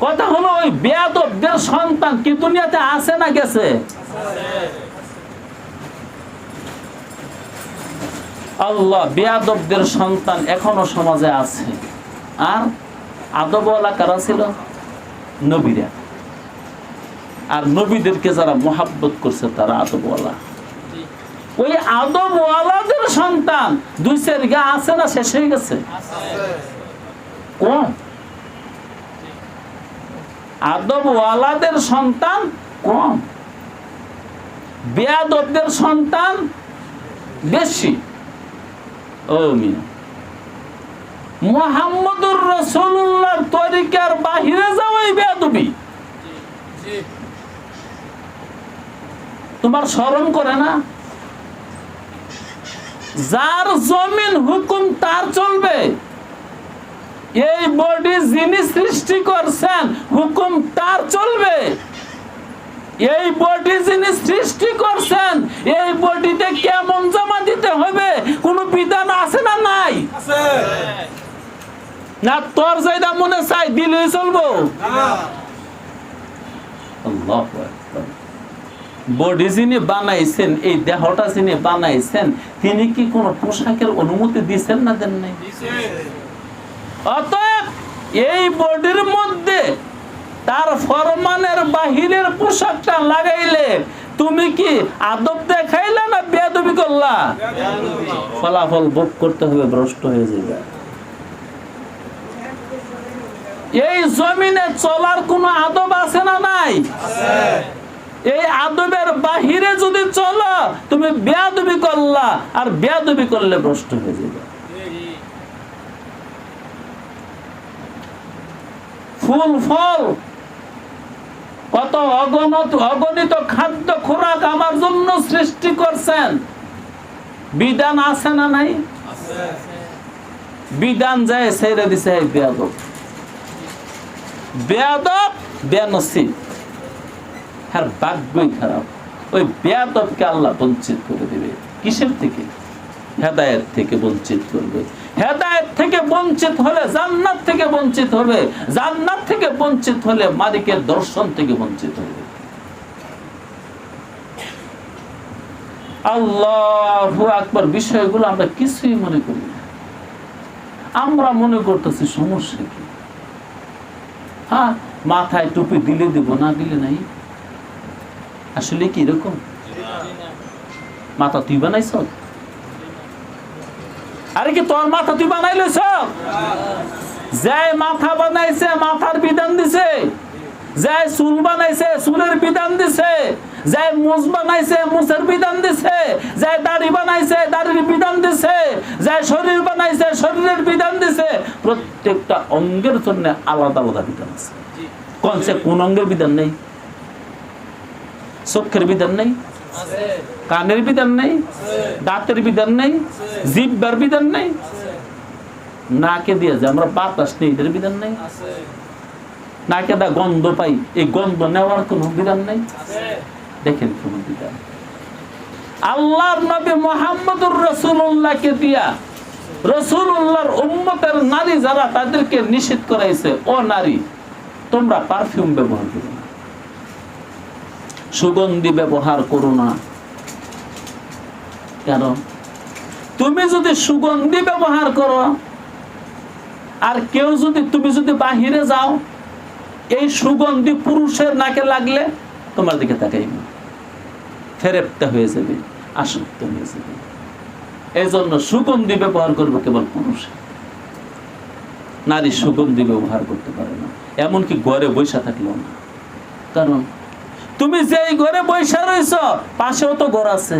কথা হলো ওই বেয়াদবদের সন্তান কি দুনিয়াতে আছে না গেছে? আল্লাহ, বেয়াদবদের সন্তান এখনো সমাজে আছে। আর আদবওয়ালা কারা ছিল? নবীরা। আর নবীদেরকে যারা মোহাব্বত করছে তারা আদবওয়ালা। ওই আদবওয়ালাদের সন্তান দুই চার গা আছে না শেষ হয়ে গেছে? কম। আদবওয়ালাদের সন্তান কম, বেয়াদবদের সন্তান বেশি। ও মিয়া, মুহাম্মদুর রাসূলুল্লাহর তরিকার বাহিরে যাওয়াই বেয়াদবি। তোমার শরম করে না? যার জমিন হুকুম তার চলবে। এই বডি যিনি সৃষ্টি করছেন হুকুম তার চলবে। এই বডি যিনি সৃষ্টি করছেন এই বডিতে কেমন জামা দিতে হবে কোন বিধান আছে না নাই? আছে না? তোর যেটা মনে চাই দিলেই চলবো? আল্লাহু আকবার। বডি যিনি বানাইছেন, এই দেহটা যিনি বানাইছেন, তিনি কি কোন পোশাকের অনুমতি দিয়েছেন না দেন নাই? অতএব এই বডির মধ্যে তার ফরমানের বাহিরের পোশাকটা লাগাইলে তুমি কি আদব দেখাইলা না বেয়াদবি করলা? ফলাফল ভোগ করতে হবে, ভ্রষ্ট হয়ে যাবে। এই জমিনে চলার কোন আদব আছে না নাই? এই আদবের বাহিরে যদি চলো তুমি বেয়াদবি করলা, আর বেয়াদবি করলে ভ্রষ্ট হয়ে যাবে। ফুল ফল কত অগণিত খাদ্য খোরাক আমার জন্য সৃষ্টি করছেন, বিধান আছে না নাই? বিধান যায় ছেড়ে দিছে এই বেয়াদব বেনসিব, আর ভাগ্যই খারাপ। ওই বেয়াদবকে আল্লাহ বঞ্চিত করে দেবে। কিসের থেকে? হেদায়েত থেকে বঞ্চিত করবে। হেদায়েত থেকে বঞ্চিত হলে জান্নাত থেকে বঞ্চিত হবে, জান্নাত থেকে বঞ্চিত হলে মালিকের দর্শন থেকে বঞ্চিত হবে। আল্লাহু আকবার। বিষয়গুলো আমরা কিছুই মনে করি না। আমরা মনে করতেছি সমস্যা কি? হ্যাঁ, মাথায় টুপি দিলে দেব, না দিলে নাই। আসলে কি এরকম? মাথা তুই বানাইছ? আরে কি তোর মাথা তুই বানাইলছ? যে মাথা বানাইছে মাথার বিধান দিছে, যে চুল বানাইছে চুলের বিধান দিছে, যে মুছ বানাইছে মুছের বিধান দিছে, যে দাড়ি বানাইছে দাড়ির বিধান দিছে, যে শরীর বানাইছে শরীরের বিধান দিছে। প্রত্যেকটা অঙ্গের জন্য আলাদা আলাদা বিধান আছে। কোন অঙ্গের বিধান নেই? চোখের বিধান নেই, কানের বিধান নেই, দাঁতের বিধান নেই, জিহ্বার বিধান নেই, নাকে দিয়ে যে আমরা বাতাস নেই এটার বিধান নেই, নাকে দা গন্ধ পাই এই গন্ধ নেওয়ার কোন বিধান নেই। দেখেন কোন বিধান। আল্লাহর নবী মুহাম্মদুর রাসূলুল্লাহকে দিয়া রাসূলুল্লাহর উম্মতের নারী যারা তাদেরকে নিষেধ করাইছে, ও নারী তোমরা পারফিউম ব্যবহার করো না, সুগন্ধি ব্যবহার করো না। কেন? তুমি যদি সুগন্ধি ব্যবহার করো আর কেউ যদি তুমি যদি বাহিরে যাও, এই সুগন্ধি পুরুষের নাকে লাগলে তোমার দিকে তাকাইবে, ফেরেপ্তা হয়ে যাবে, আসক্ত হয়ে যাবে। এই জন্য সুগন্ধি ব্যবহার করবে কেবল পুরুষ, নারী সুগন্ধি ব্যবহার করতে পারে না, এমনকি ঘরে বসে থাকলেও না। কারণ তুমি যেই ঘরে বসে রয়েছ পাশেও তো ঘর আছে।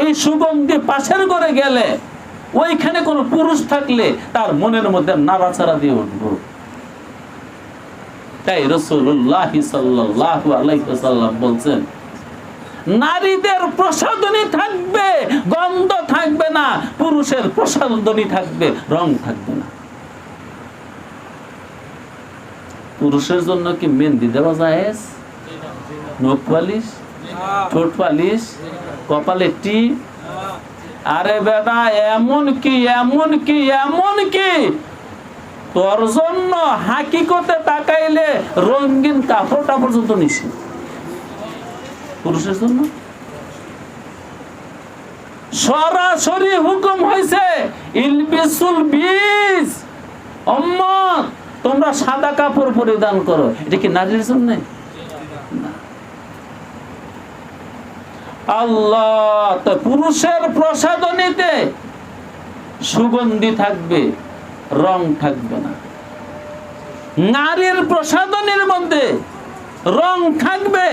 এই সুগন্ধি পাশের ঘরে গেলে ওইখানে কোনো পুরুষ থাকলে তার মনের মধ্যে নাড়াচাড়া দিয়ে উঠবো। তাই রাসূলুল্লাহ সাল্লাল্লাহু আলাইহি ওয়াসাল্লাম বলছেন, নারীদের প্রসাধনী থাকবে, গন্ধ থাকবে না, পুরুষের প্রসাধনী থাকবে, রং থাকবে না। পুরুষের জন্য কি মেহেন্দি দেওয়া জায়েজ? নখ পালিশ, ঠোঁট পালিশ, কপালে টিপ? আরে বেটা, এমন কি তোর জন্য হাকিকতে তাকাইলে রঙিন কাপড়টা পর্যন্ত নিষেধ পুরুষের জন্য। সরাসরি হুকুম হয়েছে ইলবিসুল বীজ, উম্মত তোমরা সাদা কাপড় পরিধান করো। এটা কি নারীর জন্য? আল্লাহ তো পুরুষের প্রসাধনীতে সুগন্ধি থাকবে, রং থাকবে না। নারীর প্রসাধনীর মধ্যে রং থাকবে,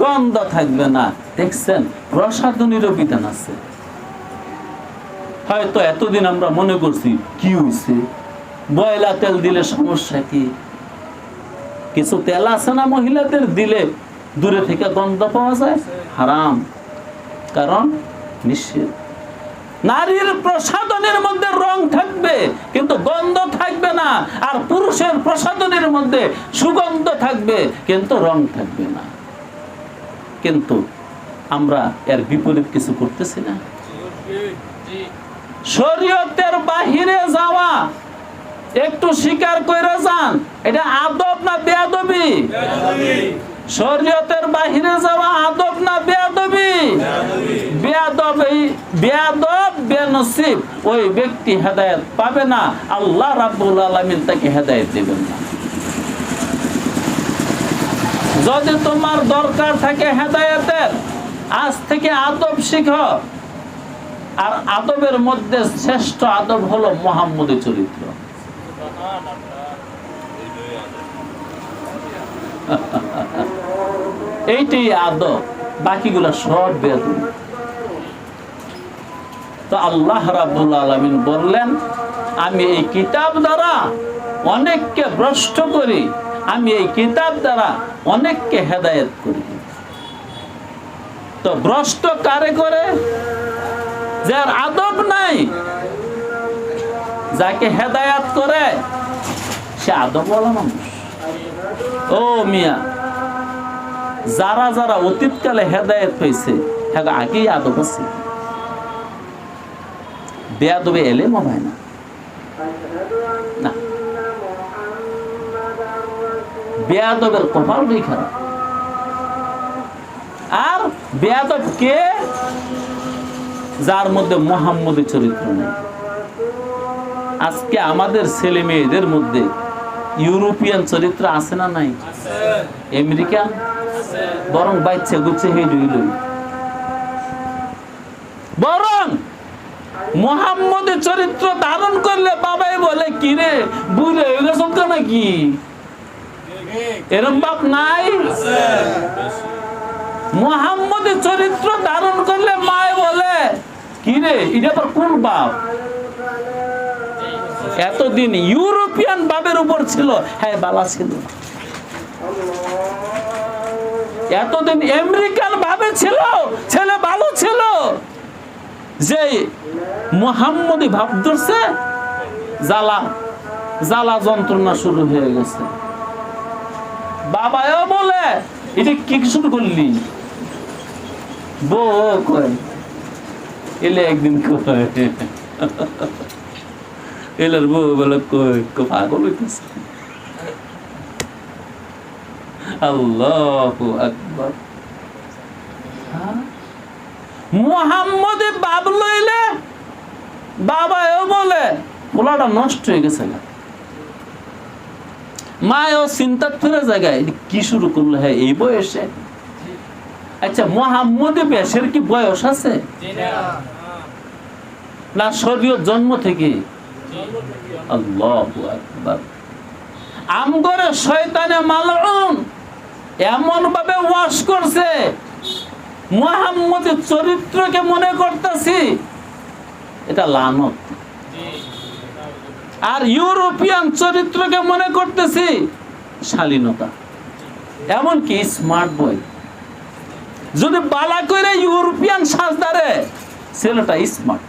গন্ধ থাকবে না। দেখছেন, প্রসাধনীরও বিধান আছে। হয়তো এতদিন আমরা মনে করছি কি হয়েছে, বয়লা তেল দিলে সমস্যা কি? কিছু তেল আছে না মহিলাদের দিলে দূরে থেকে গন্ধ পাওয়া যায়, হারাম, কারণ নিষেধ। নারীর প্রসাধনের মধ্যে রং থাকবে কিন্তু গন্ধ থাকবে না, আর পুরুষের প্রসাধনের মধ্যে সুগন্ধ থাকবে কিন্তু রং থাকবে না। কিন্তু আমরা এর বিপরীত কিছু করতেছি না। শরীয়তের বাহিরে যাওয়া একটু স্বীকার করে যান, এটা আদব না বেয়াদবি? শরীয়তের বাহিরে যাওয়া আদব না বেয়াদবি? বেয়াদব বেনসিব ওই ব্যক্তি হেদায়েত পাবে না, আল্লাহ রাব্বুল আলামিন তাকে হেদায়েত দেবেন না। যদি তোমার দরকার থাকে হেদায়েতের, আজ থেকে আদব শিখো। আর আদবের মধ্যে শ্রেষ্ঠ আদব হলো মুহাম্মদী চরিত্র। এইটাই আদব, বাকিগুলা সব বেয়াদবি। তো আল্লাহ রাব্বুল আলামিন বললেন, আমি এই কিতাব দ্বারা অনেককে ভ্রষ্ট করি, আমি এই কিতাব দ্বারা অনেককে হেদায়েত করি। তো ভ্রষ্ট কারে করে? যার আদব নাই, যাকে হেদায়াত করে সে আদবওয়ালা মানুষ। ও মিয়া, যারা যারা অতীতকালে হেদায়েত পেয়েছে হ্যাঁ আগেই আদব আছে, বেয়াদবে এলেমও হয় না। না, বেয়াদবের কপালটাই খারাপ। আর বেয়াদব কে? যার মধ্যে মুহাম্মদের চরিত্র নেই। আজকে আমাদের ছেলে মেয়েদের মধ্যে ইউরোপিয়ান চরিত্র আছে না নাই? আমেরিকান, বরং বাচ্চা গুচ্ছে হেঁটে বরং মুহাম্মদের চরিত্র ধারণ করলে বাবাই বলে কি রে বুঝে গেছ তো নাকি? এরম বাপ নাই? মুহাম্মদের চরিত্র ধারণ করলে মায় বলে কি রে এটা আবার কোন বাপ? এতদিন ইউরোপিয়ান বাবের উপর ছিল, হ্যাঁ বালা ছিল। এতদিন আমেরিকান ভাবে ছিল, ছেলে ভালো ছিল। যে মুহাম্মদি ভাব ধরছে, জ্বালা জ্বালা যন্ত্রণা শুরু হয়ে গেছে। বাবাও বলে এটা কি শুরু করলি? বউ কয় এলে একদিন কয় এলার বউ বলে কই পাগল হইতেছে। আল্লাহু আকবার। মুহাম্মদে বাপ লইলে বাবাও বলে পোলাটা নষ্ট হয়ে গেছে না। মায়ও চিন্তার ফিরে জায়গায় কি শুরু করলো হ্যাঁ এই বয়সে। আচ্ছা মুহাম্মদে বেশের কি বয়স আছে না? শরীয়ত জন্ম থেকে। আল্লাহু আকবার। আমগরে শয়তানে মালউন এমন ভাবে ওয়াশ করছে, মুহাম্মদের চরিত্রকে মনে করতেছি এটা লানত, আর ইউরোপিয়ান চরিত্রকে মনে করতেছি শালীনতা। এমনকি স্মার্ট বয় যদি বালা করে ইউরোপিয়ান সাজদারে ছেলেটা স্মার্ট,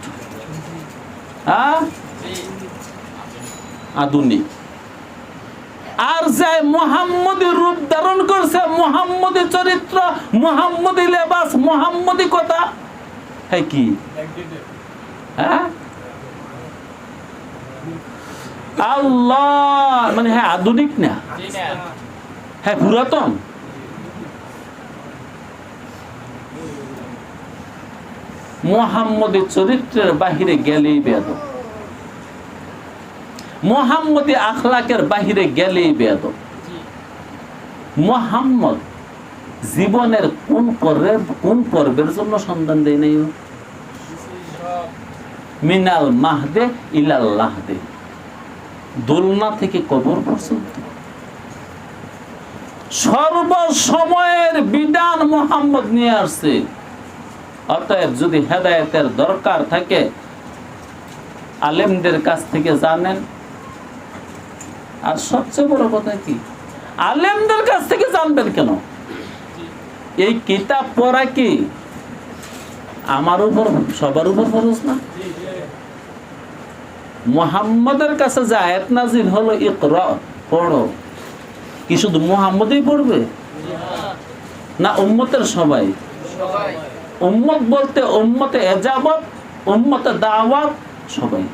আধুনিক। আর যাই মুহাম্মদি রূপ ধারণ করছে, মুহাম্মদি চরিত্র, মুহাম্মদি লেবাস, মুহাম্মদি কথা, হ্যাঁ কি আল্লাহ মানে হ্যাঁ আধুনিক না, হ্যাঁ পুরাতন। মুহাম্মদি চরিত্রের বাহিরে গেলেই বেয়াদব, মুহাম্মদি আখলাকের বাহিরে গেলেই বেয়াদব। মুহাম্মদ জীবনের কোন পর্বের জন্য সন্ধান দেয় নাই? মিনাল মাহদে ইলাল লাহদে, দোলনা থেকে কবর পর্যন্ত সর্বসময়ের বিধান মুহাম্মদ নিয়ে আসছে। অতএব যদি হেদায়েতের দরকার থাকে আলেমদের কাছ থেকে জানেন। আর সবচেয়ে বড় কথা কি, আলেমদের কাছ থেকে জানবেন কেন? এই কিতাব পড়া কি আমার উপর সবার উপর ফরজ না? মুহাম্মদের কাছে যে আয়াত নাযিল হলো ইকরা পড়ো, কি শুধু মুহাম্মদই পড়বে না উম্মতের সবাই? উম্মত বলতে উম্মতে এজাবত, উম্মতে দাওয়াত সবাই।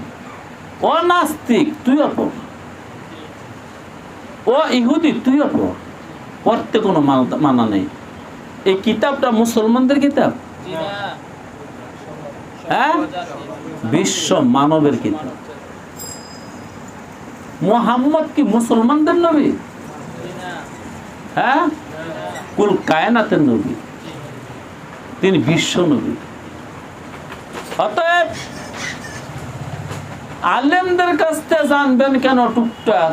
ও নাস্তিক তুইও পড়, ও ইহুদি তুইও পড়, পড়তে কোনো মানা নেই। এই কিতাবটা মুসলমানদের কিতাব, হ্যাঁ বিশ্ব মানবের কিতাব। মুহাম্মদ কি মুসলমানদের নবী? হ্যাঁ কুল কায়নাতের নবী, তিনি বিশ্ব নবী। অতএব আলেমদের কাছ থেকে জানবেন কেন? টুকটাক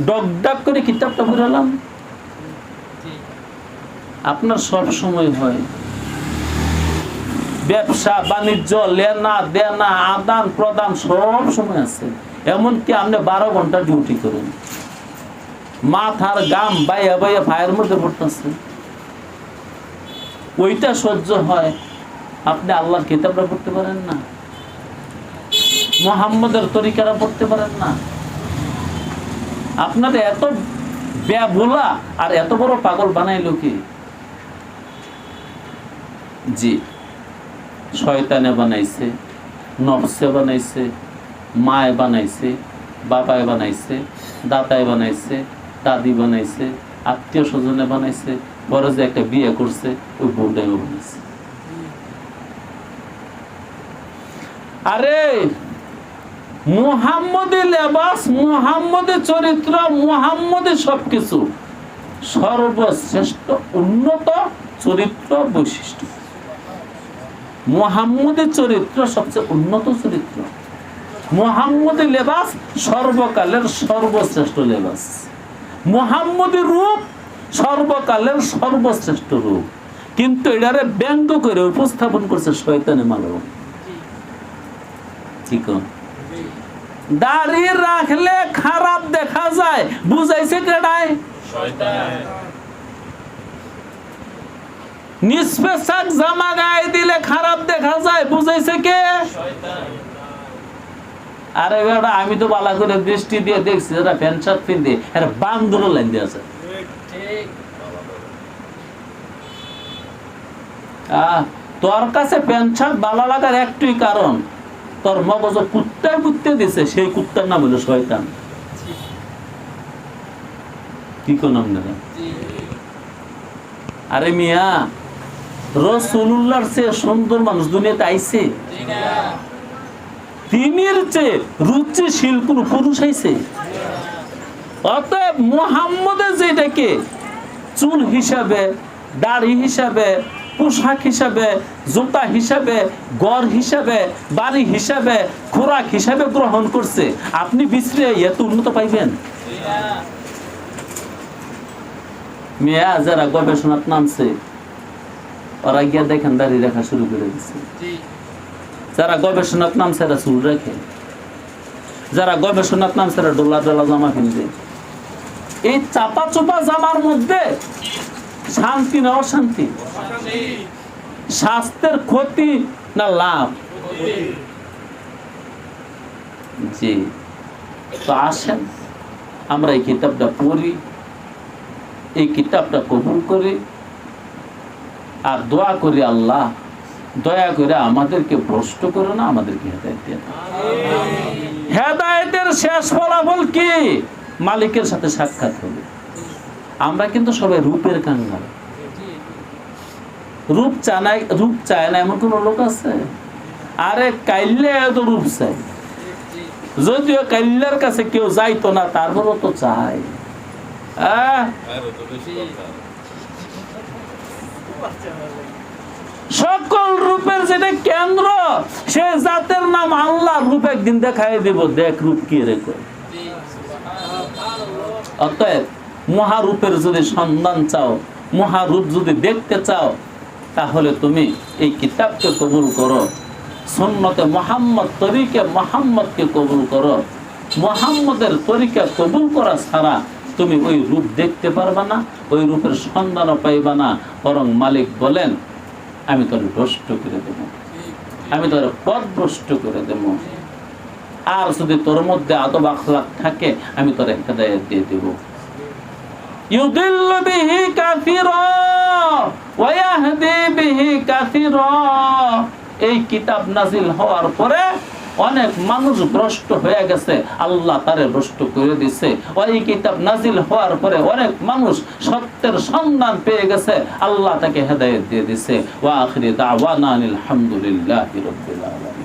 ডকডাক করে কিতাবটা পড়ালাম। আপনার সব সময় হয় ব্যবসা বাণিজ্য, লেনা দেনা, আদান প্রদান সব সময় আছে। এমনকি আপনি 12 ঘন্টা ডিউটি করেন, মাথার গাম বাইয়া বাইয়া ভাইয়ের মধ্যে পড়তেছে, ওইটা সহ্য হয়, আপনি আল্লাহর কিতাবটা পড়তে পারেন না? মুহাম্মদের তরিকারা পড়তে পারেন না? আপনাদের এত বেবুলা আর এত বড় পাগল বানাইলো কি? জি, শয়তানে বানাইছে, নফসে বানাইছে, মায় বানাইছে, বাবায় বানাইছে, দাতায় বানাইছে, দাদি বানাইছে, আত্মীয় স্বজনে বানাইছে, বড় যে একটা বিয়ে করছে ওই বউটাইও বানাইছে। আরে মুহাম্মদী লেবাস, মুহাম্মদী চরিত্র, মুহাম্মদী সবকিছু, সর্বশ্রেষ্ঠ উন্নত চরিত্র বৈশিষ্ট্য। মুহাম্মদী চরিত্র সবচেয়ে উন্নত চরিত্র। মুহাম্মদী লেবাস সর্বকালের সর্বশ্রেষ্ঠ লেবাস। মুহাম্মদী রূপ সর্বকালের সর্বশ্রেষ্ঠ রূপ। কিন্তু এটারে ব্যঙ্গ করে উপস্থাপন করছে শয়তানে মানব। ঠিক, দাড়ি রাখলে খারাপ দেখা যায়, বুঝাইছে কেডায়? শয়তান। নিষ্পেষাক জামা গায়ে দিলে খারাপ দেখা যায়, বুঝাইছে কে? শয়তান। আরে বেটা, আমি তো বালা করে দৃষ্টি দিয়ে দেখছি যারা প্যান্ট শার্ট পিনতে এরা বান্দর লাইন দিয়ে আছে। তোর কাছে প্যান্ট শার্ট ভালো লাগার একটাই কারণ, তোর মগজ কুত্তায় কুত্তে দিছে, সেই কুত্তার নাম হলো শয়তান। কি কোন নাম নেই? আরে মিয়া, রাসূলুল্লাহর চেয়ে সুন্দর মানুষ দুনিয়াতে আইছে? তিনির চেয়ে রুচিশীল কোন পুরুষ আইছে? অতএব মুহাম্মদের যেটাকে চুল হিসাবে, দাড়ি হিসাবে, পোশাক হিসাবে, জুতা হিসাবে, ঘর হিসাবে, বাড়ি হিসাবে, খোরাক হিসাবে গ্রহণ করছে, আপনি বিশ্রে এত উন্নত পাইবেন? মেয়া যারা গবেষণার নামছে ওরা গিয়া দেখেন দাড়ি রাখা শুরু করে দিচ্ছে। যারা গবেষণার নামছে এরা চুল রাখে, যারা গবেষণার নামছে এরা ডোলা ডোলা জামা কিনবে। এই চাপা চোপা জামার মধ্যে শান্তি না অশান্তি? স্বাস্থ্যের ক্ষতি না লাভ? জি, তো আসেন আমরা এই কিতাবটা পড়ি, এই কিতাবটা কবুল করি, আর দোয়া করি আল্লাহ দয়া করে আমাদেরকে ভ্রষ্ট করো না, আমাদেরকে হেদায়েত দেন। হেদায়েতের শেষ ফলাফল কি? মালিকের সাথে সাক্ষাৎ হবে। আমরা কিন্তু সবাই রূপের কাঙ্গাল। রূপ চায় না এমন কোন লোক আছে? আরে কাইলে এত রূপ চাই, যদিও কাইল্লার কাছে কেউ যাইতো না, তারপরও তো চাই। সকল রূপের যেটা কেন্দ্র, সে জাতের নাম আল্লাহ। রূপ একদিন দেখাই দিব, দেখ রূপ কি রেখে। অতএব মহারূপের যদি সন্ধান চাও, মহারূপ যদি দেখতে চাও, তাহলে তুমি এই কিতাবকে কবুল করো, সুন্নতে মুহাম্মদ, তরিকে মুহাম্মদকে কবুল করো। মুহাম্মদের তরিকা কবুল করা ছাড়া তুমি ওই রূপ দেখতে পারবা না, ওই রূপের সন্ধানও পাইবা না। বরং মালিক বলেন, আমি তোর ভ্রষ্ট করে দেব, আমি তোর পথ ভ্রষ্ট করে দেব। আর যদি তোর মধ্যে আদব আখলাক থাকে, আমি তোর হেদায়েত দিয়ে দেব। ইউদিল্লু বিহি কাসীরা ওয়া ইয়াহদি বিহি কাসীরা। এই কিতাব নাজিল হওয়ার পরে অনেক মানুষ ভ্রষ্ট হয়ে গেছে, আল্লাহ তারে ভ্রষ্ট করে দিয়েছে। ওই কিতাব নাজিল হওয়ার পরে অনেক মানুষ সত্যের সন্ধান পেয়ে গেছে, আল্লাহ তাকে হেদায়েত দিয়ে দিয়েছে। ওয়া আখিরি দাওয়ানা আলহামদুলিল্লাহি রাব্বিল আলামিন।